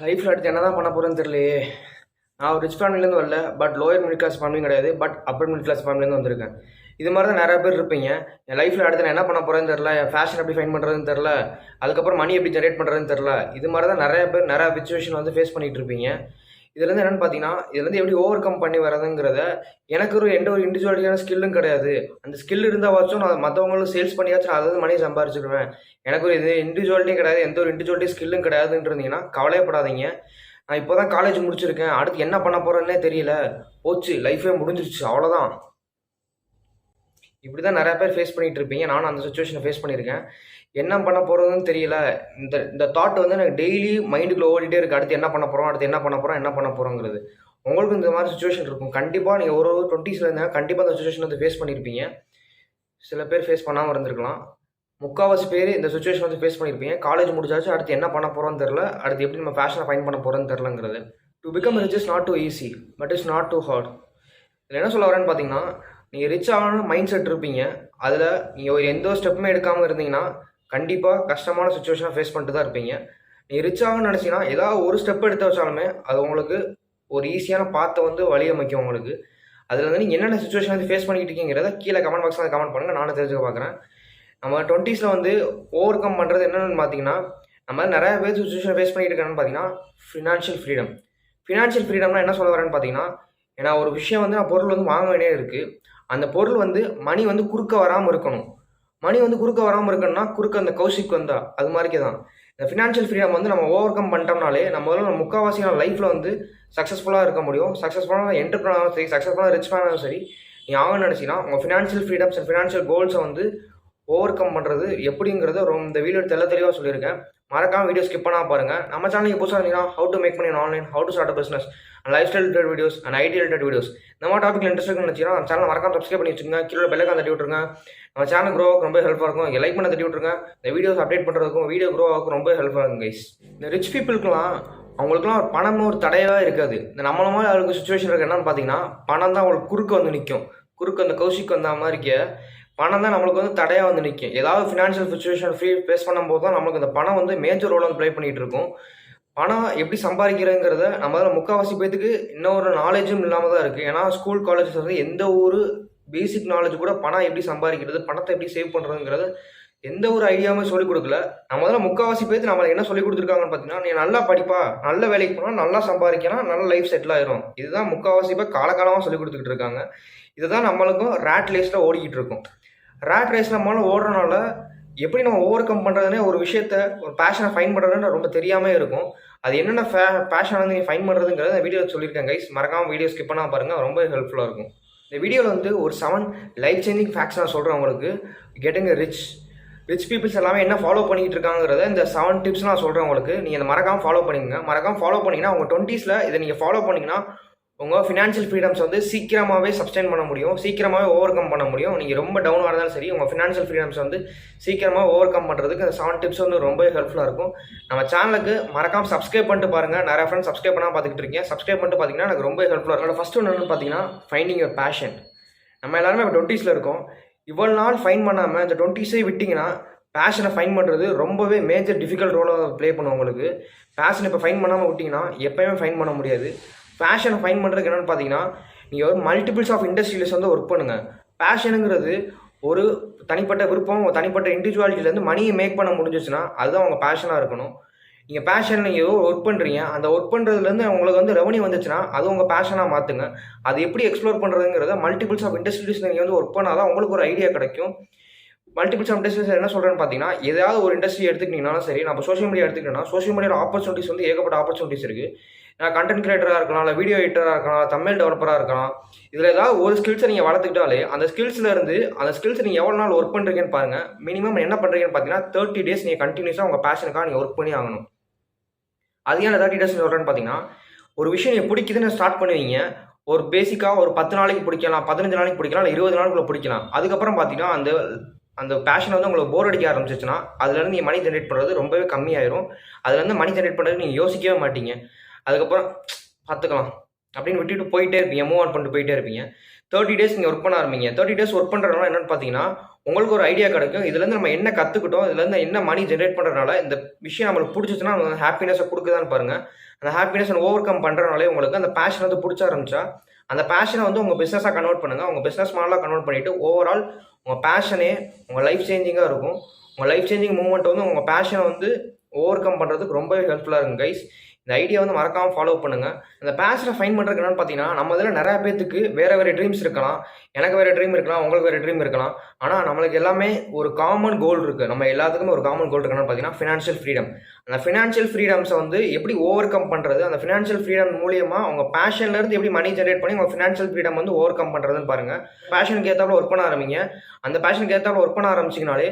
லைஃப்பில் அடுத்து என்ன தான் பண்ண போகிறேன்னு தெரியலையே. நான் ஒரு ரிச் ஃபேமிலிலேருந்து வரல, பட் லோயர் மிடில் கிளாஸ் ஃபேமிலியும் கிடையாது, பட் அப்பர் மிடில் கிளாஸ் ஃபேமிலிலேருந்து வந்திருக்கேன். இது மாதிரி தான் நிறையா பேர் இருப்பீங்க. என் லைஃப்பில் அடுத்து நான் என்ன பண்ண போகிறேன்னு தெரில, என் ஃபேஷன் எப்படி ஃபைன் பண்ணுறதுன்னு தெரில, அதுக்கப்புறம் மணி எப்படி ஜென்ரேட் பண்ணுறதுன்னு தெரில. இது மாதிரி தான் நிறைய பேர் நிறையா சுச்சுவேஷன் வந்து ஃபேஸ் பண்ணிகிட்டு இருப்பீங்க. இதுலேருந்து என்னென்னு பார்த்தீங்கன்னா, இதுலேருந்து எப்படி ஓவர் கம் பண்ணி வரதுங்கிறத, எனக்கு எந்த ஒரு இண்டிவிஜுவாலிட்டியான ஸ்கில்லும் கிடையாது. அந்த ஸ்கில் இருந்தாவாச்சும் நான் மற்றவங்களும் சேல்ஸ் பண்ணியாச்சும் நான் அதாவது மணி சம்பாரிச்சிடுவேன். எனக்கு ஒரு இது இண்டிவிஜுவாலிட்டியும் கிடையாது, எந்த ஒரு இண்டிவிஜுவாலிட்டி ஸ்கில்லும் கிடையாதுன்னு இருந்தீங்கன்னா கவலையப்படாதீங்க. நான் இப்போ தான் காலேஜ் முடிச்சிருக்கேன், அடுத்து என்ன பண்ண போகிறேன்னே தெரியல, போச்சு லைஃபே முடிஞ்சிருச்சு அவ்வளோதான். இப்படி தான் நிறையா பேர் ஃபேஸ் பண்ணிகிட்டு இருப்பீங்க. நானும் அந்த சுச்சுவேஷனை ஃபேஸ் பண்ணியிருக்கேன். என்ன பண்ண போகிறதுன்னு தெரியல. இந்த தாட் வந்து எனக்கு டெய்லி மைண்டுக்குள்ளே ஓடிட்டே இருக்குது. அடுத்து என்ன பண்ண போகிறோம், அடுத்து என்ன பண்ண போகிறோம், என்ன பண்ண போகிறோங்கிறது. உங்களுக்கும் இந்த மாதிரி சுச்சுவேஷன் இருக்கும். கண்டிப்பாக நீங்கள் ஒரு 20s இருந்தால் கண்டிப்பாக அந்த சுச்சுவேஷன் வந்து ஃபேஸ் பண்ணியிருப்பீங்க. சில பேர் ஃபேஸ் பண்ணாமல் இருந்திருக்கலாம். முக்கால்வாசி பேர் இந்த சுச்சுவேஷன் வந்து ஃபேஸ் பண்ணியிருப்பீங்க. காலேஜ் முடிச்சாச்சு, அடுத்து என்ன பண்ண போகிறோன்னு தெரில, அடுத்து எப்படி நம்ம ஃபேஷனை ஃபைன் பண்ண போகிறோன்னு தெரிலங்கிறது. To become rich is not too easy, but is not too hard. இதில் என்ன சொல்ல வரேன்னு பார்த்தீங்கன்னா, நீங்கள் ரிச் ஆகணும்னு மைண்ட் செட் இருப்பீங்க. அதில் நீங்கள் ஒரு எந்த ஒரு ஸ்டெப்புமே எடுக்காமல் இருந்தீங்கன்னா கண்டிப்பாக கஷ்டமான சுச்சுவேஷனை ஃபேஸ் பண்ணிட்டு தான் இருப்பீங்க. நீங்கள் ரிச் ஆகணும்னு நினச்சிங்கன்னா ஏதாவது ஒரு ஸ்டெப் எடுத்து வச்சாலுமே அது உங்களுக்கு ஒரு ஈஸியான பாத்தை வந்து வழியமைக்கும் உங்களுக்கு. அதில் வந்து நீங்கள் என்னென்ன சுச்சுவேஷன் வந்து ஃபேஸ் பண்ணிக்கிட்டு இருக்கீங்கிறத கீழே கமெண்ட் பாக்ஸில் கமெண்ட் பண்ணுங்கள், நானும் தெரிஞ்சுக்க பார்க்குறேன். நம்ம 20s வந்து ஓவர் கம் பண்ணுறது என்னென்னு பார்த்தீங்கன்னா, நம்ம நிறைய பேர் சுச்சுவேஷன் ஃபேஸ் பண்ணிட்டு இருக்கான்னு பார்த்தீங்கன்னா ஃபினான்ஷியல் ஃப்ரீடம். ஃபினான்ஷியல் ஃப்ரீடம்னா என்ன சொல்ல வரேன்னு பார்த்தீங்கன்னா, ஏன்னா ஒரு விஷயம் வந்து நான் பொருள் வந்து வாங்க வேண்டியது இருக்குது. அந்த பொருள் வந்து மணி வந்து குறுக்க வராமல் இருக்கணும். மணி வந்து குறுக்க வராமல் இருக்கணும்னா குறுக்க அந்த கௌஷிக் வந்தா அது மாதிரிக்கே தான். இந்த ஃபினான்ஷியல் ஃப்ரீடம் வந்து நம்ம ஓவர் கம் பண்ணிட்டோம்னாலே நம்ம முக்கால்வாசியான லைஃப்பில் வந்து சக்ஸஸ்ஃபுல்லாக இருக்க முடியும். சக்ஸஸ்ஃபுல்லான என்டர்பிரனரும் சரி, சக்ஸஸ்ஃபுல்லான ரிச் மேனாலும் சரி, நீங்கள் ஆகணும்னு நினச்சிங்கன்னா உங்கள் ஃபினான்ஷியல் ஃப்ரீடம்ஸ் அண்ட் ஃபினான்ஷியல் கோல்ஸை வந்து ஓவர் கம் பண்ணுறது எப்படிங்கிறத இந்த வீடியோ தெளிவாக சொல்லியிருக்கேன். மறக்காம வீடியோ ஸ்கிப் பண்ணால் பாருங்கள். நம்ம சேனலுக்கு புதுசாக இருந்தீங்கன்னா how to make money online, how to start a business and life style related videos and IT related videos இந்த மாதிரி டாபிக் இன்ட்ரெஸ்ட் இருக்குன்னு நினச்சிங்கன்னா நம்ம சேனல் மறக்காம சப்ஸ்கிரைப் பண்ணி வச்சுக்கோங்க. கீழே பெல்லைக்கான் தட்டி விட்டுருங்க. நம்ம சேனல் க்ரோ ஆகும் ரொம்ப ஹெல்ப்பாக இருக்கும். லைக் பண்ண தட்டி விட்டுருங்க. இந்த வீடியோஸ் அப்டேட் பண்ணுறதுக்கும் வீடியோ க்ரோ ஆகும் ரொம்ப ஹெல்ப்பாக இருக்கும் கைஸ். இந்த ரிச் பீப்புளுக்குலாம் அவங்களுக்குலாம் ஒரு பணம் ஒரு தடையவே இருக்காது. இந்த நம்மள மாதிரி அவங்களுக்கு சுச்சுவேஷன் இருக்குது என்னன்னு பார்த்தீங்கன்னா, பணம் தான் அவங்களுக்கு குறுக்க வந்து நிற்கும். குறுக்க அந்த கௌஷிக் வந்த மாதிரி பணம் தான் நம்மளுக்கு வந்து தடையாக வந்து நிற்கும். ஏதாவது ஃபினான்ஷியல் சுச்சுவேஷன் ஃபேஸ் பண்ணும்போது தான் நம்மளுக்கு அந்த பணம் வந்து மேஜர் ரோல் வந்து ப்ளே பண்ணிகிட்டு இருக்கும். பணம் எப்படி சம்பாதிக்கிறதுங்கிறத நம்மளால முக்கால்வாசி பேத்துக்கு இன்னும் ஒரு நாலேஜும் இல்லாமல் தான் இருக்குது. ஏன்னா ஸ்கூல் காலேஜஸ் வந்து எந்த ஒரு பேசிக் நாலேஜ் கூட பணம் எப்படி சம்பாதிக்கிறது, பணத்தை எப்படி சேவ் பண்ணுறதுங்கிறது எந்த ஒரு ஐடியாவுமே சொல்லிக் கொடுக்கல. நம்ம முக்கால்வாசி பேருக்கு நம்மளை என்ன சொல்லிக் கொடுத்துருக்காங்கன்னு பார்த்தீங்கன்னா, நீ நல்லா படிப்பா, நல்ல வேலைக்கு போனால் நல்லா சம்பாதிக்கலாம், நல்ல லைஃப் செட்டில் ஆயிரும். இதுதான் முக்கால்வாசி பேர் காலகாலமாக சொல்லிக் கொடுத்துக்கிட்டு இருக்காங்க. இதுதான் நம்மளுக்கும் ரேட் ரேஸில் ஓடிக்கிட்டு இருக்கும். ரேட் ரேஸ் நம்மளால ஓடுறதுனால எப்படி நம்ம ஓவர் கம் பண்ணுறதுனே ஒரு விஷயத்த ஒரு பேஷனை ஃபைன் பண்ணுறதுன்னு ரொம்ப தெரியாமல் இருக்கும். அது என்னென்ன பேஷனை வந்து நீங்கள் ஃபைன் பண்ணுறதுங்கிறத இந்த வீடியோ சொல்லியிருக்கேன் கைஸ். மறக்காமல் வீடியோ ஸ்கிப் பண்ணால் பாருங்கள், ரொம்ப ஹெல்ப்ஃபுல்லாக இருக்கும். இந்த வீடியோவில் வந்து ஒரு 7 லைஃப் சேஞ்சிங் ஃபேக்ட்ஸ் நான் சொல்கிறேன் உங்களுக்கு. கெட்டிங் ரிச் பீப்புள்ஸ் எல்லாமே என்ன ஃபாலோ பண்ணிக்கிட்டு இருக்காங்கிறத இந்த 7 டிப்ஸ் நான் சொல்கிறேன் உங்களுக்கு. நீங்கள் இந்த மறக்காமல் ஃபாலோ பண்ணிங்க. மறக்காமல் ஃபாலோ பண்ணிங்கன்னா உங்கள் 20s இதை நீங்கள் ஃபாலோ பண்ணிங்கன்னா உங்கள் ஃபினான்ஷியல் ஃப்ரீடம்ஸ் வந்து சீக்கிரமாகவே சப்ஸ்டைன் பண்ண முடியும், சீக்கிரமாகவே ஓவர் கம் பண்ண முடியும். நீங்கள் ரொம்ப டவுனாக இருந்தாலும் சரி, உங்கள் ஃபினான்ஷியல் ஃப்ரீடம்ஸ் வந்து சீக்கிரமாக ஓவர் கம் பண்ணுறதுக்கு அந்த 7 டிப்ஸ் வந்து ரொம்ப ஹெல்ப்ஃபுல்லாக இருக்கும். நம்ம சேனலுக்கு மறக்காமல் சப்ஸ்கிரைப் பண்ணிட்டு பாருங்கள். நிறைய ஃப்ரெண்ட்ஸ் சப்ஸ்கிரைப் பண்ணால் பார்த்துக்கிட்டு இருக்கீங்க. சப்ஸ்கிரைப் பண்ணிட்டு பார்த்தீங்கன்னா எனக்கு ரொம்ப ஹெல்ப்ஃபுல்லாக இருக்கும். ஃபஸ்ட்டு ஒன்று என்னென்னு பார்த்தீங்கன்னா, ஃபைண்டிங் யுவர் பேஷன். நம்ம எல்லாருமே இப்போ 20s இருக்கோம். இவ்வளோ நாள் ஃபைன் பண்ணாமல் இந்த 20s விட்டிங்கன்னா பேஷனை ஃபைன் பண்ணுறது ரொம்பவே மேஜர் டிஃபிகல்ட் ரோலாக ப்ளே பண்ணும் உங்களுக்கு. பேஷன் இப்போ ஃபைன் பண்ணாமல் விட்டிங்கன்னா எப்போயுமே ஃபைன் பண்ண முடியாது. பேஷனை ஃபைன் பண்ணுறதுக்கு என்னென்னு பார்த்தீங்கன்னா, நீங்கள் ஒரு மல்டிபிள்ஸ் ஆஃப் இண்டஸ்ட்ரியில்ஸ் வந்து ஒர்க் பண்ணுங்கள். பேஷனுங்கிறது ஒரு தனிப்பட்ட விருப்பம், தனிப்பட்ட இண்டிவிஜுவாலிட்டிலேருந்து மணியை மேக் பண்ண முடிஞ்சிச்சுன்னா அதுதான் உங்கள் பேஷனாக இருக்கணும். நீங்கள் பேஷன் நீங்கள் ஏதோ ஒர்க் பண்ணுறீங்க, அந்த ஒர்க் பண்ணுறதுலேருந்து உங்களுக்கு வந்து ரெவன்யூ வந்துச்சுன்னா அது உங்கள் பேஷனாக மாற்றுங்க. அது எப்படி எக்ஸ்ப்ளோர் பண்ணுறதுங்கிறத மல்டிபிள்ஸ் ஆஃப் இண்டஸ்ட்ரிஸ் நீங்கள் வந்து ஒர்க் பண்ணால் தான் உங்களுக்கு ஒரு ஐடியா கிடைக்கும். மல்டிபிள்ஸ் ஆஃப் இண்டஸ்ட்ரீஸ் என்ன சொல்கிறேன்னு பார்த்தீங்கன்னா, ஏதாவது ஒரு இண்டஸ்ட்ரி எடுத்துக்கிட்டீங்கனாலும் சரி, நம்ம சோஷியல் மீடியா எடுத்துக்கிட்டோம்னா சோஷியல் மீடியாவில் ஆப்பர்ச்சுனிட்டிஸ் வந்து ஏகப்பட்ட ஆப்பர்ச்சுனிட்டிஸ் இருக்குது. கண்டென்ட் கிரியேட்டராக இருக்கலாம், இல்லை வீடியோ எடிட்டராக இருக்கலாம், தமிழ் டெவலப்பராக இருக்கலாம். இதில் ஏதாவது ஒரு ஸ்கில்ஸை நீங்கள் வளர்த்துக்கிட்டாலே அந்த ஸ்கில்ஸ்லேருந்து அந்த ஸ்கில்ஸை நீங்கள் எவ்வளோ நாள் ஒர்க் பண்ணுறீங்கன்னு பாருங்கள். மினிமம் என்ன பண்ணுறீங்கன்னு பார்த்தீங்கன்னா 30 டேஸ் நீங்கள் கண்டினியூஸாக உங்கள் பேஷனுக்காக நீங்கள் ஒர்க் பண்ணி ஆகணும். அது ஏன் 30 டேஸ் சொல்கிறேன்னு பார்த்தீங்கன்னா, ஒரு விஷயம் நீங்கள் பிடிக்குதுன்னு ஸ்டார்ட் பண்ணுவீங்க. ஒரு பேசிக்காக ஒரு 10 நாளைக்கு பிடிக்கலாம், 15 நாளைக்கு பிடிக்கலாம், இல்லை 20 நாளுக்குள்ளே பிடிக்கலாம். அதுக்கப்புறம் பார்த்தீங்கன்னா அந்த பேஷன் வந்து உங்களுக்கு போர் அடிக்க ஆரம்பிச்சிச்சுன்னா அதுலேருந்து நீங்கள் மணி ஜென்ரேட் பண்ணுறது ரொம்பவே கம்மியாயிரும். அதுலேருந்து மணி ஜென்ரேட் பண்ணுறது நீங்கள் யோசிக்கவே மாட்டீங்க. அதுக்கப்புறம் பார்த்துக்கலாம் அப்படின்னு விட்டுட்டு போயிட்டே இருப்பீங்க, மூவ் ஆன் பண்ணிட்டு போயிட்டே இருப்பீங்க. 30 டேஸ் நீங்கள் ஒர்க் பண்ண ஆரம்பிங்க. 30 டேஸ் ஒர்க் பண்ணுறதுனால என்னென்னு பார்த்தீங்கன்னா, உங்களுக்கு ஒரு ஐடியா கிடைக்கும். இதுலேருந்து நம்ம என்ன கற்றுக்கிட்டோம், இதுலேருந்து என்ன மணி ஜென்ரேட் பண்ணுறதுனால இந்த விஷயம் நம்மளுக்கு பிடிச்சிச்சுன்னா நம்ம ஹாப்பினஸை கொடுக்குதான்னு பாருங்கள். அந்த ஹாப்பினஸ் ஓவர் கம் பண்ணுறதுனாலே உங்களுக்கு அந்த பேஷன் வந்து பிடிச்ச ஆரம்பிச்சா அந்த பேஷனை வந்து உங்கள் பிஸ்னஸாக கன்வெர்ட் பண்ணுங்கள். உங்கள் பிஸ்னஸ் மாடலாக கன்வெர்ட் பண்ணிவிட்டு ஓவரால் உங்கள் பேஷனே உங்கள் லைஃப் சேஞ்சிங்காக இருக்கும். உங்கள் லைஃப் சேஞ்சிங் மூவ்மெண்ட் வந்து உங்கள் பேஷனை வந்து ஓவர் கம் பண்ணுறதுக்கு ரொம்பவே ஹெல்ப்ஃபுல்லாக இருக்கும் கைஸ். இந்த ஐடியா வந்து மறக்காமல் ஃபாலோ பண்ணுங்கள். இந்த பேஷனை ஃபைன் பண்ணுறதுக்கு என்னென்னு பார்த்தீங்கன்னா, நம்ம இதில் நிறையா பேத்துக்கு வேறு ட்ரீம்ஸ் இருக்கலாம். எனக்கு வேறு ட்ரீம் இருக்கலாம், உங்களுக்கு வேறு ட்ரீம் இருக்கலாம். ஆனால் நம்மளுக்கு எல்லாமே ஒரு காமன் கோல் இருக்குது. நம்ம எல்லாத்துக்குமே ஒரு காமன் கோல் இருக்குன்னு பார்த்தீங்கன்னா ஃபினான்ஷியல் ஃப்ரீடம். அந்த ஃபினான்ஷியல் ஃப்ரீடம்ஸை வந்து எப்படி ஓவர் கம் பண்ணுறது, அந்த ஃபினான்ஷியல் ஃப்ரீடம் மூலியமாக உங்கள் பேஷன்லேருந்து எப்படி மணி ஜென்ரேட் பண்ணி உங்கள் ஃபினான்ஷியல் ஃப்ரீடம் வந்து ஓவர் கம் பண்ணுறதுன்னு பாருங்கள். பேஷனுக்கு ஏற்றாப்புல ஒர்க் பண்ண ஆரம்பிங்க. அந்த பேஷனுக்கு ஏற்றாப்புல ஒர்க் பண்ண ஆரம்பிச்சிங்கனாலே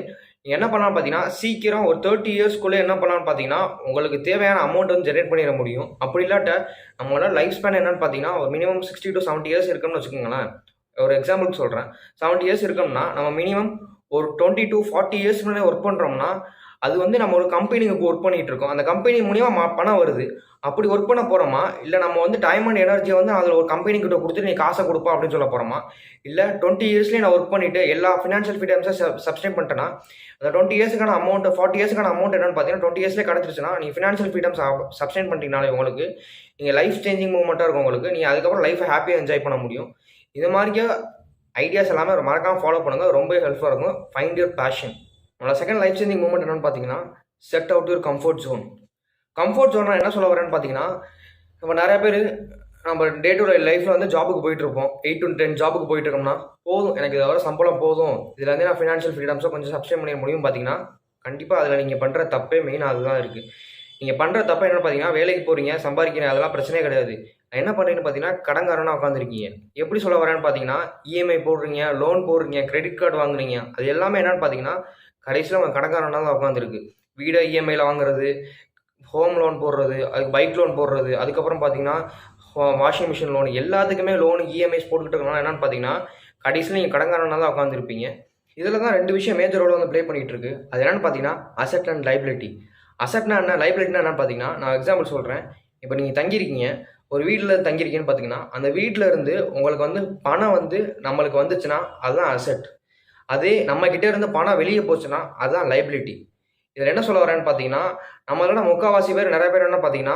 என்ன பண்ணலாம்னு பார்த்தீங்கன்னா, சீக்கிரம் ஒரு 30 இயர்ஸ்க்குள்ளே என்ன பண்ணலாம்னு பார்த்தீங்கன்னா, உங்களுக்கு தேவையான அமௌண்ட் வந்து ஜென்ரேட் பண்ணிட முடியும். அப்படி இல்லாட்ட நம்மளோட லைஃப் ஸ்பேன் என்னன்னு பார்த்தீங்கன்னா, ஒரு மினிமம் 60 to 70 இயர்ஸ் இருக்குன்னு வச்சுக்கோங்களேன். ஒரு எக்ஸாம்பிளுக்கு சொல்கிறேன். 70 இயர்ஸ் இருக்கோம்னா நம்ம மினிமம் ஒரு 20 to 40 இயர்ஸ் முன்னாடி ஒர்க் பண்ணுறோம்னா அது வந்து நம்ம ஒரு கம்பெனிக்கு ஒர்க் பண்ணிகிட்டு இருக்கோம். அந்த கம்பெனி மூலியமாக பணம் வருது. அப்படி ஒர்க் பண்ண போகிறோமா, இல்லை நம்ம வந்து டைம் அண்ட் எனர்ஜியை வந்து அதில் ஒரு கம்பெனிக்கிட்ட கொடுத்துட்டு நீ காசை கொடுப்பா அப்படின்னு சொல்ல போகிறோமா, இல்லை 20 இயர்ஸ்லேயே நான் ஒர்க் பண்ணிவிட்டு எல்லா ஃபினான்ஷியல் ஃப்ரீடம்ஸை சப்ஸ்டைன் பண்ணிட்டேன்னா அந்த 20 இயர்ஸுக்கான அமௌண்ட் 40 இயர்ஸுக்கான அமௌண்ட் என்னன்னு பார்த்தீங்கன்னா 20 இயர்ஸ்லேயே கிடச்சிருச்சுன்னா நீங்கள் ஃபினான்ஷியல் ஃப்ரீடம்ஸ் சப்ஸ்டைன் பண்ணிட்டீங்கனாலே உங்களுக்கு நீங்கள் லைஃப் சேஞ்சிங் மூவ்மெண்ட்டாக இருக்கும். உங்களுக்கு நீங்கள் அதுக்கப்புறம் லைஃபை ஹாப்பியாக என்ஜாய் பண்ண முடியும். இது மாதிரியே ஐடியாஸ் எல்லாமே ஒரு மறக்காமல் ஃபாலோ பண்ணுங்கள். ரொம்ப ஹெல்ப்ஃபுல்லாக இருக்கும். Find your passion. நம்மளோட செகண்ட் லைஃப் சேஞ்சிங் மூவ்மெண்ட் என்னென்னு பார்த்தீங்கன்னா, set out your comfort zone. Comfort ஜோன்னா என்ன சொல்ல வரேன்னு பார்த்தீங்கன்னா, நம்ம நிறைய பேர் நம்ம டே டு டே லைஃப்பில் வந்து ஜாபுக்கு போயிட்டு இருப்போம். 8 to 10 ஜாபுக்கு போயிட்டு இருக்கோம்னா போதும், எனக்கு இதை வர சம்பளம் போதும், இதில் வந்து நான் ஃபினான்ஷியல் ஃப்ரீடம்ஸை கொஞ்சம் சப்ஸ்டைன் பண்ணிட முடியும் பார்த்தீங்கன்னா, கண்டிப்பாக அதில் நீங்கள் பண்ணுற தப்பே மெயினாக அதுதான் இருக்குது. நீங்கள் பண்ணுற தப்பை என்னென்னு பார்த்தீங்கன்னா, வேலைக்கு போகிறீங்க, சம்பாதிக்கிறீங்க, அதெல்லாம் பிரச்சனையே கிடையாது. என்ன பண்ணுறீங்கன்னு பார்த்தீங்கன்னா, கடன்காரனாக உட்காந்துருக்கீங்க. எப்படி சொல்ல வரேன்னு பார்த்தீங்கன்னா, இஎம்ஐ போடுறீங்க, லோன் போடுறீங்க, கிரெடிட் கார்டு வாங்குறீங்க, அது எல்லாமே என்னென்னு பார்த்தீங்கன்னா கடைசியில் உங்கள் கடன்காரனாக தான் உட்காந்துருக்கு. வீடை இஎம்ஐயில் வாங்குறது, ஹோம் லோன் போடுறது, அதுக்கு பைக் லோன் போடுறது, அதுக்கப்புறம் பார்த்தீங்கன்னா வாஷிங் மிஷின் லோன், எல்லாத்துக்குமே லோனு இஎம்ஐஸ் போட்டுக்கிட்டு இருக்கணும். என்னென்னு பார்த்தீங்கன்னா கடைசியில் நீங்கள் கடன்காரனாக தான் உட்காந்துருப்பீங்க. இதில் தான் 2 விஷயம் மேஜர் ரோல் வந்து ப்ளே பண்ணிகிட்டு இருக்கு. அது என்னென்னு பார்த்தீங்கன்னா அசெட் அண்ட் லைபிலிட்டி. அசெட்னா என்ன, லைபிலிட்டினா என்னென்னு பார்த்தீங்கன்னா, நான் எக்ஸாம்பிள் சொல்கிறேன். இப்போ நீங்கள் தங்கியிருக்கீங்க, ஒரு வீட்டில் தங்கியிருக்கீங்கன்னு பார்த்தீங்கன்னா, அந்த வீட்டில் இருந்து உங்களுக்கு வந்து பணம் வந்து நம்மளுக்கு வந்துச்சுன்னா அதுதான் அசெட். அதே நம்மக்கிட்டே இருந்து பணம் வெளியே போச்சுன்னா அதுதான் லைபிலிட்டி. இதில் என்ன சொல்ல வரேன்னு பார்த்தீங்கன்னா, நம்மளோட முக்கால்வாசி பேர் நிறைய பேர் என்ன பார்த்தீங்கன்னா,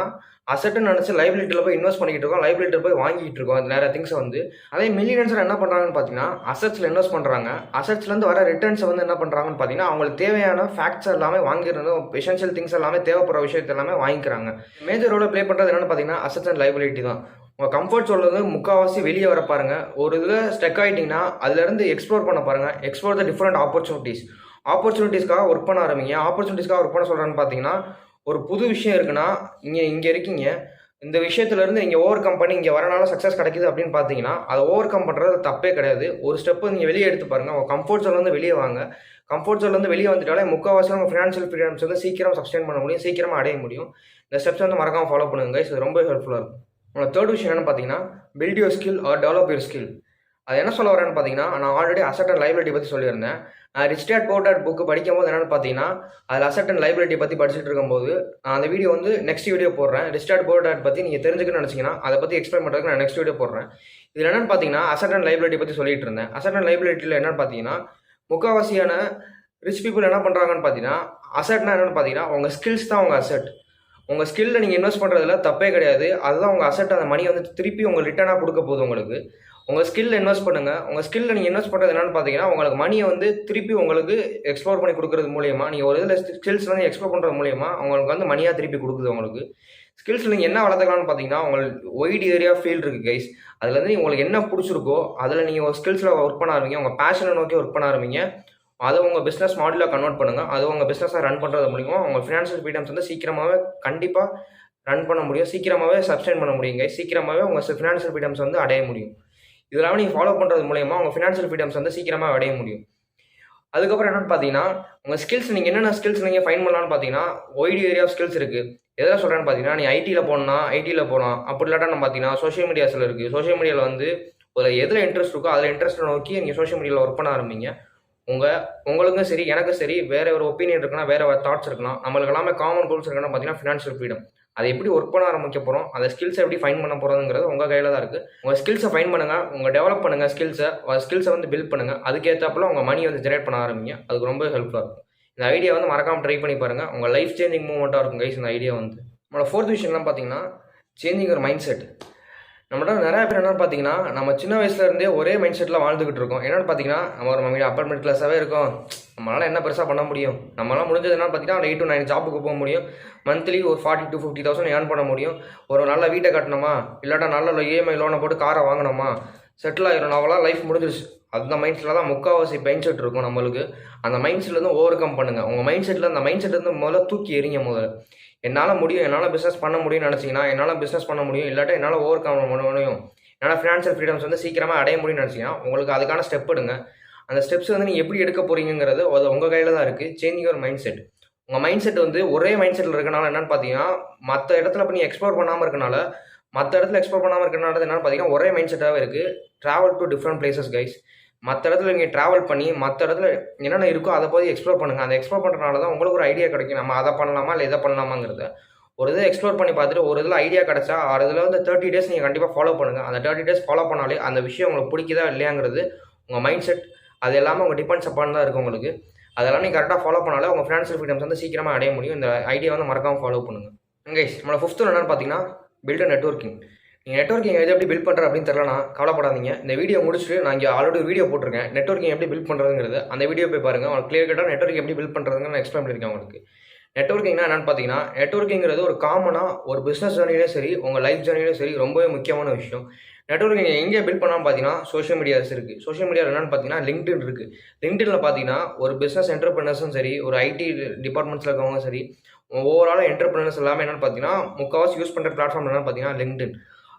அசெட்டுன்னு நினச்சி லைபிலிட்டியில் போய் இன்வெஸ்ட் பண்ணிக்கிட்டு இருக்கோம், லைபிலிட்டியில் போய் வாங்கிட்டு இருக்கோம் அது நிறைய திங்ஸை வந்து. அதே மில்லியனர்ஸ் என்ன பண்ணுறாங்கன்னு பார்த்தீங்கன்னா, அசெட்ஸில் இன்வெஸ்ட் பண்ணுறாங்க. அசெட்ஸ்லேருந்து வர ரிட்டர்ன்ஸை வந்து என்ன பண்ணுறாங்கன்னு பார்த்தீங்கன்னா, அவங்களுக்கு தேவையான ஃபேக்ட்ஸ் எல்லாமே வாங்கிடுறது, எசென்ஷியல் திங்ஸ் எல்லாமே தேவைப்படுற விஷயத்தை எல்லாமே வாங்கிக்கிறாங்க. மேஜர் ரோலை ப்ளே பண்ணுறது என்னென்னு பார்த்தீங்கன்னா அசெட்ஸ் அண்ட் லைபிலிட்டி தான். உங்கள் கம்ஃபர்ட் சொல்கிறது முக்கால்வாசி வெளியே வர பாருங்கள். ஒரு இதில் ஸ்டெக் ஆகிட்டிங்கன்னா அதுலேருந்து எக்ஸ்ப்ளோர் பண்ண பாருங்கள். எக்ஸ்ப்ளோர் த டிஃப்ரெண்ட் ஆப்பர்ச்சுனிட்டிஸ்க்காக ஒர்க் பண்ண ஆரம்பிங்க. ஆப்பர்ச்சுனிட்டிஸ்க்காக ஒர்க் பண்ண சொல்கிறேன்னு பார்த்தீங்கன்னா, ஒரு புது விஷயம் இருக்குன்னா இங்கே இருக்கீங்க, இந்த விஷயத்துலேருந்து நீங்கள் ஓவர் கம் பண்ணி இங்கே வரனால சக்ஸஸ் கிடைக்குது அப்படின்னு பார்த்தீங்கன்னா, அதை ஓவர் கம் பண்ணுறது தப்பே கிடையாது. ஒரு ஸ்டெப்பு நீங்கள் வெளியே எடுத்து பாருங்கள். உங்கள் கம்ஃபர்ட் ஜோன்லேருந்து வெளியே வாங்க. கம்ஃபர்ட் ஜோன்லேருந்து வெளியே வந்துட்டாலே முக்கால்வாசி உங்கள் ஃபினான்ஷியல் ஃப்ரீடம்ஸ் வந்து சீக்கிரம் சப்ஸ்டைன் பண்ண முடியும், சீக்கிரமாக அடைய முடியும். இந்த ஸ்டெப்ஸ் வந்து மறக்காமல் ஃபாலோ பண்ணுங்க. இது ரொம்ப ஹெல்ப்ஃபுல்லாக இருக்கும். உங்களோட தேர்ட் விஷயம் என்னென்னு பார்த்தீங்கன்னா, build your skill or develop your skill. அது என்ன சொல்ல வரேன்னு பார்த்தீங்கன்னா, நான் ஆல்ரெடி அசெட் அண்ட் லைபிலிட்டி பற்றி சொல்லியிருந்தேன். Rich dad poor dad book படிக்கும்போது என்னென்னு பார்த்தீங்கன்னா, அதில் அசெட் அண்ட் லைபிலிட்டி பற்றி படிச்சுட்டு இருக்கும்போது நான் அந்த வீடியோ வந்து நெக்ஸ்ட் வீடியோ போடுறேன். ரிச் டாட் புவர் டாட் பற்றி நீங்கள் தெரிஞ்சுக்கணும்னு நினச்சிங்கன்னா அதை பற்றி எக்ஸ்பிளைன் பண்ணுறதுக்கு நான் நெக்ஸ்ட் வீடியோ போடுறேன். இதில் என்னென்னு பார்த்தீங்கன்னா, அசெட் அண்ட் லைபிலிட்டி பற்றி சொல்லிட்டு இருந்தேன். அசெட் அண்ட் லைபிலிட்டியில் என்னென்னு பார்த்தீங்கன்னா, முக்கால்வாசியான ரிச் பீப்புள் என்ன பண்ணுறாங்கன்னு பார்த்தீங்கன்னா, அசெட்னா என்னென்னு பார்த்தீங்கன்னா உங்கள் ஸ்கில்ஸ் தான் உங்கள் அசெட். உங்கள் ஸ்கில்லில் நீங்கள் இன்வெஸ்ட் பண்ணுறதுல தப்பே கிடையாது. அதுதான் உங்கள் அசெட். அந்த மணி வந்து திருப்பி உங்களுக்கு ரிட்டர்னாக கொடுக்க போகுது உங்களுக்கு. உங்கள் ஸ்கில்லில் இன்வெஸ்ட் பண்ணுங்கள். உங்கள் ஸ்கில்லில் நீங்கள் இன்வெஸ்ட் பண்ணுறது என்னென்னு பார்த்தீங்கன்னா, உங்களுக்கு மணியை வந்து திருப்பி உங்களுக்கு எக்ஸ்ப்ளோர் பண்ணி கொடுக்குறது மூலியமா, நீங்கள் ஒரு இதில் ஸ்கில்ஸ் வந்து எக்ஸ்ப்ளோர் பண்ணுறது மூலியமா உங்களுக்கு வந்து மணியாக திருப்பி கொடுக்குது உங்களுக்கு. ஸ்கில்ஸ் நீங்கள் என்ன வளர்த்துக்கலாம்னு பார்த்தீங்கன்னா, உங்களுக்கு ஒய்ட் ஏரியா ஃபீல்டு இருக்குது கைஸ். அதில் வந்து உங்களுக்கு என்ன பிடிச்சிருக்கோ அதில் நீங்கள் ஒரு ஸ்கில்ஸில் ஒர்க் பண்ண ஆரம்பிங்க. உங்கள் பேஷனை நோக்கி ஒர்க் பண்ண ஆரம்பிங்க. அதை உங்கள் பிஸ்னஸ் மாடலாக கன்வெர்ட் பண்ணுங்கள். அதை உங்கள் பிஸ்னஸாக ரன் பண்ணுறது மூலிமா உங்கள் ஃபினான்ஷியல் ஃப்ரீடம்ஸ் வந்து சீக்கிரமாகவே கண்டிப்பாக ரன் பண்ண முடியும், சீக்கிரமாகவே சப்ஸ்டைன் பண்ண முடியுங்க. சீக்கிரமாகவே உங்கள் ஃபினான்ஷியல் ஃப்ரீடம்ஸ் வந்து அடைய முடியும். இதெல்லாம் நீங்கள் ஃபாலோ பண்ணுறது மூலயமா உங்கள் ஃபினான்ஷியல் ஃப்ரீடம்ஸ் வந்து சீக்கிரமாக அடைய முடியும். அதுக்கப்புறம் என்னென்னு பார்த்தீங்கன்னா, உங்கள் ஸ்கில்ஸ் நீங்கள் என்னென்ன ஸ்கில்ஸ் நீங்கள் ஃபைன் பண்ணலான்னு பார்த்தீங்கன்னா, ஒய்டு ஏரியா ஆஃப் ஸ்கில்ஸ் இருக்குது. எதில் சொல்கிறேன்னு பார்த்தீங்கன்னா, நீ ஐடியில் போகணுன்னா ஐடியில் போகலாம். அப்படி இல்லாட்டா நம்ம பார்த்தீங்கன்னா சோஷியல் மீடியாஸில் இருக்குது. சோஷியல் மீடியாவில் வந்து ஒரு எதில் இன்ட்ரெஸ்ட் இருக்கோ அதில் இன்ட்ரெஸ்ட்டை நோக்கி நீங்கள் சோஷியல் மீடியாவில் ஒர்க் பண்ண ஆரம்பிங்க. உங்களுக்கும் சரி எனக்கும் சரி வேறு ஒரு ஒப்பீனியன் இருக்குன்னா, வேறு தாட்ஸ் இருக்கலாம். நம்மளுக்கு எல்லாமே காமன் கோல்ஸ் இருக்குன்னா பார்த்தீங்கன்னா ஃபினான்ஷியல் ஃப்ரீடம். அதை எப்படி ஒர்க் பண்ண ஆரம்பிக்க போகிறோம், அந்த ஸ்கில்ஸை எப்படி ஃபைன் பண்ண போகிறதுங்கிறது உங்கள் கையில் தான் இருக்குது. உங்கள் ஸ்கில்ஸை ஃபைன் பண்ணுங்கள், உங்கள் டெவலப் பண்ணுங்கள் ஸ்கில்ஸை வந்து பில்ட் பண்ணுங்கள். அதுக்கேற்றப்பல உங்கள் மணி வந்து ஜெனரேட் பண்ண ஆரம்பிங்க. அதுக்கு ரொம்ப ஹெல்ப்ஃபுல்லாக இருக்கும். இந்த ஐடியா வந்து மறக்காமல் ட்ரை பண்ணி பாருங்கள். உங்கள் லைஃப் சேஞ்சிங் மூவ்மெண்ட்டாக இருக்கும் கைஸ் இந்த ஐடியா வந்து. நம்மளோட 4th விஷயம்லாம் பார்த்தீங்கன்னா சேஞ்சிங் ஒரு மைண்ட் செட். நம்மளோட நிறைய பேர் என்னென்னு பார்த்தீங்கன்னா, நம்ம சின்ன வயசுலேருந்தே ஒரே மைண்ட் செட்டில் வாழ்ந்துக்கிட்டு இருக்கோம். என்னென்னு பார்த்தீங்கன்னா, நம்ம ஒரு அப்பர் மிடில் கிளாஸாகவே இருக்கோம். நம்மளால் என்ன பெருசாக பண்ண முடியும், நம்மளால் முடிஞ்சது என்னன்னு பார்த்தீங்கன்னா 8 to 9 ஜாப்புக்கு போக முடியும். மந்த்லி ஒரு 40,000 to 50,000 ஏர்ன் பண்ண முடியும். ஒரு நல்ல வீட்டை கட்டணுமா, இல்லாட்டா நல்ல இஎம்ஐ லோனை போட்டு காரை வாங்கினோமா, செட்டில் ஆகிடும், நம்மளாம் லைஃப் முடிஞ்சிருச்சு. அந்த மைண்ட் செட்டில் தான் முக்கால்வாசி மைண்ட் செட் இருக்கும் நம்மளுக்கு. அந்த மைண்ட் செட்லேருந்து ஓவர் கம் பண்ணுங்கள். உங்கள் மைண்ட் செட்டில் அந்த மைண்ட் செட் வந்து முதல்ல தூக்கி எறிங்க. முதல்ல என்னால் முடியும், என்னால் பிஸ்னஸ் பண்ண முடியும்னு நினச்சிங்கன்னா என்னால் பிஸ்னஸ் பண்ண முடியும், இல்லாட்டா என்னால் ஓவர் கம் பண்ண முடியும், என்னால் ஃபினான்ஷியல் ஃப்ரீடம்ஸ் வந்து சீக்கிரமாக அடைய முடியும்னு நினச்சிங்கன்னா உங்களுக்கு அதுக்கான ஸ்டெப் எடுங்க. அந்த ஸ்டெப்ஸ் வந்து நீங்கள் எப்படி எடுக்க போகிறீங்கிறது அது உங்கள் கையில் தான் இருக்குது. சேஞ்சிங் ஒரு மைண்ட் செட். உங்கள் மைண்ட் செட் வந்து ஒரே மைண்ட் செட்டில் இருக்கனால என்னென்னு பார்த்தீங்கன்னா, மற்ற இடத்துல இப்போ நீங்கள் எக்ஸ்ப்ளோர் பண்ணாமல் இருக்கனால என்னென்னு பார்த்தீங்கன்னா ஒரே மைண்ட் செட்டாகவே இருக்குது. Travel to different places guys. மற்ற இடத்துல நீங்கள் ட்ராவல் பண்ணி மற்ற இடத்துல என்னென்ன இருக்கோ அதை போய் எக்ஸ்ப்ளோர் பண்ணுங்கள். அந்த எக்ஸ்ப்ளோர் பண்ணுறதுனால தான் உங்களுக்கு ஒரு ஐடியா கிடைக்கும். நம்ம அதை பண்ணலாமா இல்லை இதை பண்ணலாமாங்கிறத ஒரு இதை எக்ஸ்ப்ளோர் பண்ணி பார்த்துட்டு ஒரு இதில் ஐடியா கிடச்சா அதில் வந்து 30 days நீங்கள் கண்டிப்பாக ஃபாலோ பண்ணுங்கள். அந்த 30 days ஃபாலோ பண்ணாலே அந்த விஷயம் உங்களுக்கு பிடிக்குதா இல்லையாங்கிறது உங்கள் மைண்ட் செட் அது எல்லாமே உங்கள் டிபெண்ட்ஸ் அப்பான் தான் இருக்குது உங்களுக்கு. அதெல்லாம் நீங்கள் கரெக்டாக ஃபாலோ பண்ணாலே உங்கள் ஃபினான்ஷியல் ஃப்ரீடம்ஸ் வந்து சீக்கிரமாக அடைய முடியும். இந்த ஐடியா வந்து மறக்காமல் ஃபாலோ பண்ணுங்கள். கைஸ் நம்மளோட 5th என்னென்னு பார்த்தீங்கன்னா பில்ட் நெட்வொர்க்கிங். நீங்கள் நெட்வொர்க்கிங் எது எப்படி பில்ட் பண்ணுற அப்படின்னு தெரியலனா கவலைப்படாதீங்க. இந்த வீடியோ முடிச்சுட்டு நான் இங்கே ஆல்ரெடி வீடியோ போட்டிருக்கேன் நெட்வொர்க்கிங் எப்படி பில்ட் பண்ணுறதுங்கிறது. அந்த வீடியோ போய் பாருங்கள். உங்களுக்கு கிளியர் கட்டாக நெட்வொர்க்கிங் எப்படி பில்ட் பண்ணுறதுன்னு நான் எக்ஸ்பிளைன் பண்ணியிருக்கேன் உங்களுக்கு. நெட்வொர்க்கிங்னா என்னென்னு பார்த்தீங்கன்னா, நெட்வொர்க்கிங்கிறது ஒரு காமனாக ஒரு பிஸ்னஸ் ஜர்னிலையும் சரி உங்கள் லைஃப் ஜர்னிலையும் சரி ரொம்பவே முக்கியமான விஷயம். நெட்வொர்க்கிங் எங்கே பில்ட் பண்ணாமல் பார்த்தீங்கன்னா சோஷியல் மீடியாஸ் இருக்குது. சோஷியல் மீடியாவில் என்னென்னு பார்த்தீங்கன்னா லிங்க்டின் இருக்குது. லிங்க்டினில் பார்த்தீங்கன்னா ஒரு பிஸ்னஸ் என்டர்பிரினர்ஸும் சரி ஒரு ஐடி டிபார்ட்மெண்ட்ஸில் இருக்கவங்க சரி ஓவரால் என்டர்பிரினர்ஸ் எல்லாமே என்னென்னு பார்த்தீங்கன்னா முக்கால்வாசி யூஸ் பண்ணுற பிளாட்ஃபார்ம் என்னென்னு பார்த்தீங்கன்னா லிங்க்டின்.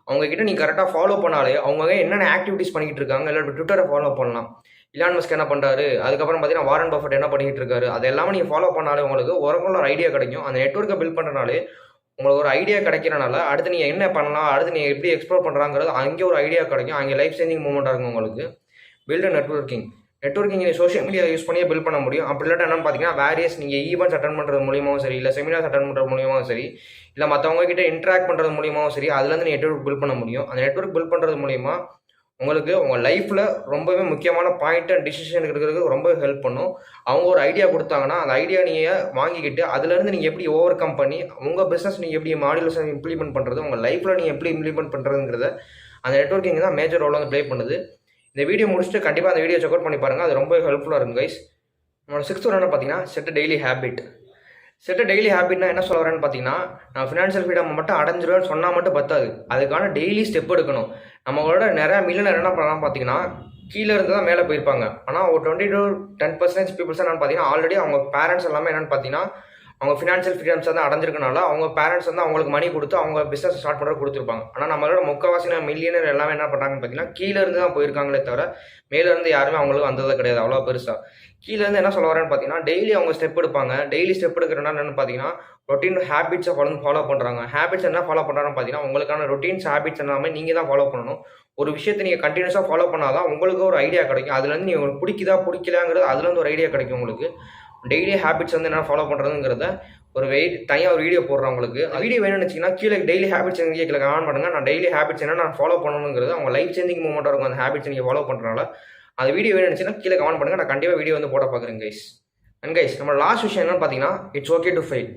அவங்ககிட்ட நீங்கள் கரெக்டாக ஃபாலோ பண்ணாலே அவங்க என்னென்ன ஆக்டிவிட்டிஸ் பண்ணிக்கிட்டு இருக்காங்க, இல்லை ட்விட்டரை ஃபாலோ பண்ணலாம். இலான் மஸ்க் என்ன பண்ணுறாரு, அதுக்கப்புறம் பார்த்தீங்கன்னா வாரன் பஃபெட் என்ன பண்ணிக்கிட்டு இருக்காரு, அது எல்லாமே நீங்கள் ஃபாலோ பண்ணாலே உங்களுக்கு ஒரு ஐடியா கிடைக்கும். அந்த நெட்வொர்க்கை பில்ட் பண்ணுறனாலே உங்களுக்கு ஒரு ஐடியா கிடைக்கிறனால அடுத்து நீங்கள் என்ன பண்ணலாம், அடுத்து நீங்கள் எப்படி எக்ஸ்ப்ளோர் பண்ணுறாங்கிறது அங்கே ஒரு ஐடியா கிடைக்கும். அங்கே லைஃப் சேஞ்சிங் மூவ்மெண்ட்டாக இருக்கும் உங்களுக்கு. Build networking social media use பண்ணியே பில்ட் பண்ண முடியும். அப்படி இல்லாட்டா என்னன்னு பார்த்தீங்கன்னா வேரியஸ் நீங்கள் ஈவெண்ட்ஸ் அட்டன் பண்ணுறது மூலியமாகவும் சரி இல்லை செமினார்ஸ் அட்டன் பண்ணுறது மூலியமாகவும் சரி இல்லை மற்றவங்க கிட்ட இன்ட்ராக்ட் பண்ணுறது மூலியமாகவும் சரி அதுலேருந்து நீங்கள் நெட்வொர்க் பில்ட் பண்ண முடியும். அந்த நெட்வொர்க் பில்ட் பண்ணுறது மூலிமா உங்களுக்கு உங்கள் லைஃப்பில் ரொம்பவே முக்கியமான பாயிண்ட் அண்ட் டிசிஷன் எடுக்கிறதுக்கு ரொம்ப ஹெல்ப் பண்ணும். அவங்க ஒரு ஐடியா கொடுத்தாங்கன்னா அந்த ஐடியா நீங்கள் வாங்கிக்கிட்டு அதுலேருந்து நீங்கள் எப்படி ஓவர் கம் பண்ணி உங்கள் பிஸ்னஸ் நீங்கள் எப்படி மாடியூல்ஸ் இம்ப்ளிமெண்ட் பண்ணுறது, உங்கள் லைஃப்பில் நீங்கள் எப்படி இம்ப்ளிமெண்ட் பண்ணுறதுங்கிறத அந்த நெட்வொர்க்கிங் தான் மேஜர் ரோல் வந்து ப்ளே பண்ணுது. இந்த வீடியோ முடிச்சுட்டு கண்டிப்பாக அந்த வீடியோ செக் அவுட் பண்ணி பாருங்கள். அது ரொம்ப ஹெல்ப்ஃபுல்லாக இருக்கும் கைஸ். நம்மளோட 6th என்ன பார்த்தீங்கன்னா செட் டெய்லி ஹேபிட். டெய்லி ஹேபிட்னா என்ன சொல்ல வரேன்னு பார்த்தீங்கன்னா, நான் ஃபினான்ஷியல் ஃப்ரீடம் மட்டும் அடைஞ்சிருவேன்னு சொன்னால் மட்டும் பத்தாது. அதுக்கான டெய்லி ஸ்டெப் எடுக்கணும். நம்மளோட நிறையா மில்லியனர் என்ன பண்ணலாம் பார்த்தீங்கன்னா கீழே இருந்து தான் மேலே போயிருப்பாங்க. ஆனால் ஒரு 20 to 10% பீப்புள்ஸ் என்னென்னு பார்த்தீங்கன்னா ஆல்ரெடி அவங்க பேரண்ட்ஸ் எல்லாமே என்னென்னு பார்த்தீங்கன்னா அவங்க ஃபினான்ஷியல் ஃப்ரீடம்ஸ் வந்து அடைஞ்சிருக்கனால அவங்க பேரண்ட்ஸ் வந்து அவங்களுக்கு மணி கொடுத்து அவங்க பிஸ்னஸ் ஸ்டார்ட் பண்ணுறது கொடுத்துருப்பாங்க. ஆனால் நம்மளோட முக்கால்வாசி மில்லியனர் எல்லாமே என்ன பண்ணுறாங்கன்னு பார்த்தீங்கன்னா கீழே இருந்து தான் போயிருக்காங்களே தவிர மேலே இருந்து யாருமே அவங்களுக்கு வந்தது கிடையாது அவ்வளோ பெருசாக. கீழே இருந்து என்ன சொல்ல வரேன்னு பார்த்தீங்கன்னா டெய்லி அவங்க ஸ்டெப் எடுப்பாங்க. டெய்லி ஸ்டெப் எடுக்கிறனா என்னென்னு பார்த்தீங்கன்னா ரொட்டீன் ஹேபிட்ஸை ஃபாலோ பண்ணுறாங்க. ஹேபிட்ஸ் என்ன ஃபாலோ பண்ணுறாங்கன்னு பார்த்தீங்கன்னா உங்களுக்கான ரொட்டீன்ஸ் ஹேபிட்ஸ் எல்லாமே நீங்கள் தான் ஃபாலோ பண்ணணும். ஒரு விஷயத்தை நீங்கள் கண்டினியூஸாக ஃபாலோ பண்ணால் தான் உங்களுக்கு ஒரு ஐடியா கிடைக்கும். அதுலேருந்து நீங்கள் உங்களுக்கு பிடிக்கலாங்கிறது அதுலேருந்து ஒரு ஐடியா கிடைக்கும் உங்களுக்கு. டெய்லி ஹேபிட்ஸ் வந்து என்ன ஃபாலோ பண்ணுறதுங்கிறத ஒரு தனியாக ஒரு வீடியோ போடுறேன் உங்களுக்கு. வீடியோ வேணும்னு வச்சிங்கன்னா கீழே டெய்லி ஹேபிட்ஸ் கீழே கமெண்ட் பண்ணுங்கள். நான் டெய்லி ஹேபிட்ஸ் என்ன நான் ஃபாலோ பண்ணணுங்கிறது அவங்க லைஃப் சேஞ்சிங் மூவ்மெண்ட்டாக இருக்கும். அந்த ஹேபிட்ஸ் நீங்கள் ஃபாலோ பண்ணுறனால அந்த வீடியோ வேணும்னுச்சுன்னா கீழே கமெண்ட் பண்ணுங்கள். நான் கண்டிப்பாக வீடியோ வந்து போட பார்க்குறேன் கைஸ். அண்ட் கைஸ் நம்ம லாஸ்ட் விஷயம் என்னன்னு பார்த்தீங்கன்னா இட்ஸ் ஓகே டு ஃபெயில்.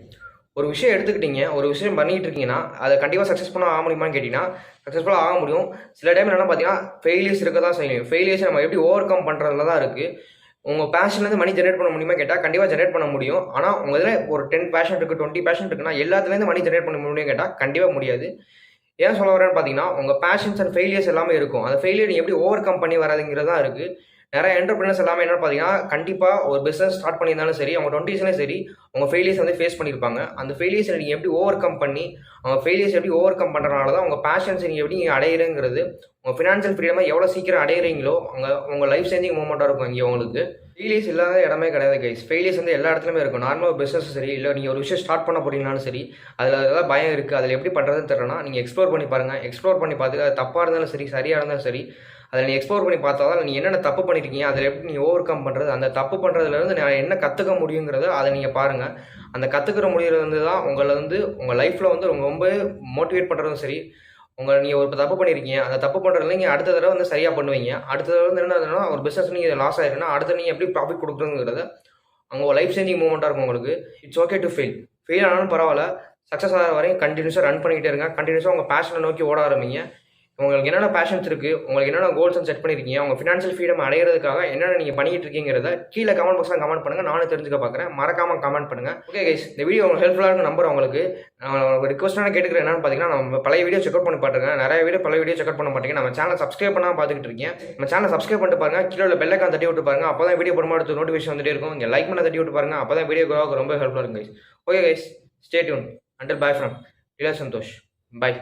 ஒரு விஷயம் எடுத்துக்கிட்டீங்க, ஒரு விஷயம் பண்ணிகிட்டு இருக்கீங்கன்னா அதை கண்டிப்பாக சக்ஸஸ்ஃபுல்லாக ஆக முடியுமான்னு கேட்டிங்கன்னா சக்ஸஸ்ஃபுல்லாக ஆக முடியும். சில டைம் என்னென்னா பார்த்தீங்கன்னா ஃபெயிலியர்ஸ் இருக்க தான் செய்யும். ஃபெயிலியர்ஸ் நம்ம எப்படி ஓவர் கம் பண்ணுறதுல தான் இருக்குது. உங்கள் பேஷன்லேருந்து மணி ஜென்ரேட் பண்ண முடியுமா கேட்டால் கண்டிப்பாக ஜென்ரேட் பண்ண முடியும். ஆனால் உங்கள் இதில் ஒரு 10 பேஷன் இருக்குது 20 பேஷன் இருக்குன்னா எல்லாத்துலேருந்து மணி ஜென்ரேட் பண்ண முடியும் கேட்டால் கண்டிப்பாக முடியாது. ஏன் சொல்ல வரேன்னு பார்த்தீங்கன்னா உங்கள் பேஷன்ஸ் அண்ட் ஃபெயிலியர்ஸ் எல்லாமே இருக்கும். அந்த ஃபெயிலியர் எப்படி ஓவர் கம் பண்ணி வராதுங்கிறது தான் இருக்குது. நிறைய என்டர்பிரினர்ஸ் எல்லாமே என்ன பார்த்தீங்கன்னா கண்டிப்பாக ஒரு பிஸ்னஸ் ஸ்டார்ட் பண்ணியிருந்தாலும் சரி அவங்க 20ஸ்லேயும் சரி அவங்க ஃபெயிலியர்ஸ் வந்து ஃபேஸ் பண்ணியிருப்பாங்க. அந்த ஃபெயிலியர்ஸை நீங்கள் எப்படி ஓவர் கம் பண்ணி அவங்க ஃபெயிலியர்ஸ் எப்படி ஓவர் கம் பண்ணுறதுனால தான் உங்கள் பேஷன்ஸ் நீங்கள் எப்படி அடையிறங்கிறது உங்கள் ஃபினான்ஷியல் ஃப்ரீடமாக எவ்வளோ சீக்கிரம் அடையிறீங்களோ உங்கள் லைஃப் சேஞ்சிங் மூவ்மெண்ட்டாக இருக்கும். இங்கே உங்களுக்கு ஃபெயிலியர்ஸ் இல்லாத இடமே கிடையாது கைஸ். ஃபெயிலியர்ஸ் வந்து எல்லா இடத்துலையுமே இருக்கும். நார்மல் பிஸ்னஸ் சரி இல்லை நீங்கள் ஒரு விஷயம் ஸ்டார்ட் பண்ண போறீங்கனாலும் சரி அதில் ஏதாவது பயம் இருக்குது, அதில் எப்படி பண்ணுறதுன்னு தெரியலனா நீங்கள் எக்ஸ்ப்ளோர் பண்ணி பாருங்கள். எக்ஸ்ப்ளோர் பண்ணி பார்த்துட்டு அது தப்பாக இருந்தாலும் சரி சரியாக இருந்தாலும் சரி அதில் நீங்கள் எக்ஸ்ப்ளோர் பண்ணி பார்த்தா தான் நீங்கள் என்னென்ன தப்பு பண்ணியிருக்கீங்க அதில் எப்படி நீங்கள் ஓவர் கம் பண்ணுறது, அந்த தப்பு பண்ணுறதுலேருந்து நான் என்ன கற்றுக்க முடியுங்கிறத அதை நீங்கள் பாருங்கள். அந்த கற்றுக்கிற முடிகிறது வந்து தான் உங்களை வந்து உங்கள் லைஃப்பில் வந்து ரொம்ப மோட்டிவேட் பண்ணுறதும் சரி, நீங்கள் ஒரு தப்பு பண்ணியிருக்கீங்க, அந்த தப்பு பண்ணுறதுல நீங்கள் அடுத்த தடவை வந்து சரியாக பண்ணுவீங்க. அடுத்த தடவை வந்து என்ன ஆகுதுன்னா, ஒரு பிஸ்னஸ் நீங்கள் லாஸ் ஆயிருக்குன்னா, அடுத்து நீங்கள் எப்படி ப்ராஃபிட் கொடுக்குறதுங்கிறத அங்கே ஒரு லைஃப் சேஞ்சிங் மூமெண்ட்டாக இருக்கும் உங்களுக்கு. It's okay to fail. Fail ஆனாலும் பரவாயில்ல. சக்ஸஸ் ஆகிற வரையும் கண்டினியூஸாக ரன் பண்ணிக்கிட்டே இருங்க. கண்டினியூஸாக உங்கள் பேஷனை நோக்கி ஓட ஆரம்பிங்க. உங்களுக்கு என்னென்ன பேஷன்ஸ் இருக்குது, உங்களுக்கு என்னென்ன கோல்ஸ் செட் பண்ணியிருக்கீங்க, உங்கள் ஃபினான்ஷியல் ஃப்ரீடம் அடையிறதுக்காக என்னென்ன நீங்கள் பண்ணிக்கிட்டு இருக்கீங்கிறத கீழே கமெண்ட் பாக்ஸில் கமெண்ட் பண்ணுங்கள். நானும் தெரிஞ்சுக்க பார்க்குறேன். மறக்காமல் கமெண்ட் பண்ணுங்கள். ஓகே கைஸ், இந்த வீடியோ உங்களுக்கு ஹெல்ப்ஃபுல்லாக இருக்கும் நம்புறேன். உங்களுக்கு ரிக்வஸ்ட்டான கேட்டுக்கிறேன் என்னன்னு பார்த்தீங்கன்னா, நம்ம பழைய வீடியோ செக் அவுட் பண்ணி பாருங்க. நிறைய பழைய வீடியோ செக் அவுட் பண்ண மாட்டீங்க. நம்ம சேனல் சப்ஸ்கிரைப் பண்ணாமல் பார்த்துக்கிட்டு இருக்கீங்க. நம்ம சேனல் சப்ஸ்கிரைப் பண்ணிட்டு பாருங்க. கீழே உள்ள பெல் ஐகான் தட்டி விட்டு பாருங்க. அப்போ தான் வீடியோ போடும்போது நோட்டிஃபிகேஷன் வந்துட்டே இருக்கும். இங்கே லைக் பண்ண தட்டி விட்டு பாருங்க. அப்போ தான் வீடியோ ரொம்ப ஹெல்ப்ஃபுல்லாக இருக்கும் guys. Okay guys, stay tune. Until bye from Rila Santhosh. By.